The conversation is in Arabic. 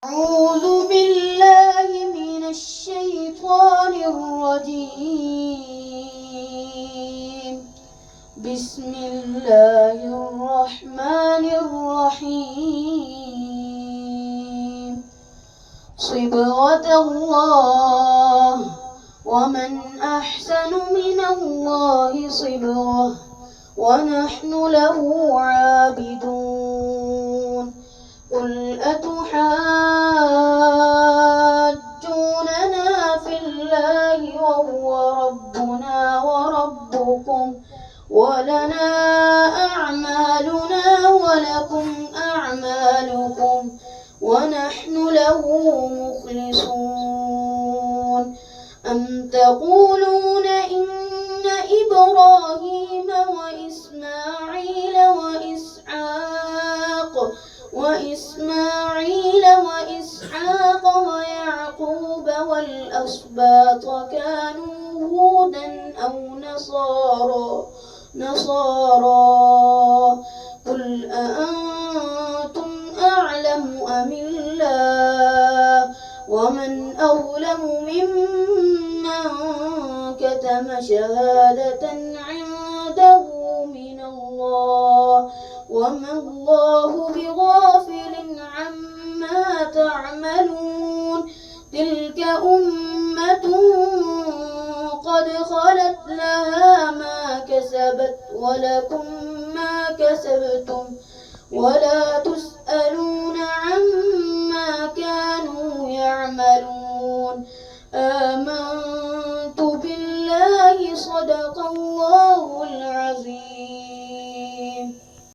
أعوذ بالله من الشيطان الرجيم. بسم الله الرحمن الرحيم. صبغة الله ومن أحسن من الله صبغة ونحن له عابدون. قل أتحاجوننا في الله وهو ربنا وربكم ولنا أعمالنا ولكم أعمالكم ونحن له مخلصون. أم تقولون إن إبراهيم وإسماعيل وإسحاق ويعقوب والأسباط كانوا هودا أو نصارى قل أأنتم أعلم أم الله ومن أظلم ممن كتم شهادة عنده من الله وما الله بغافل عما تعملون. تلك أمة قد خلت لها ما كسبت ولكم ما كسبتم ولا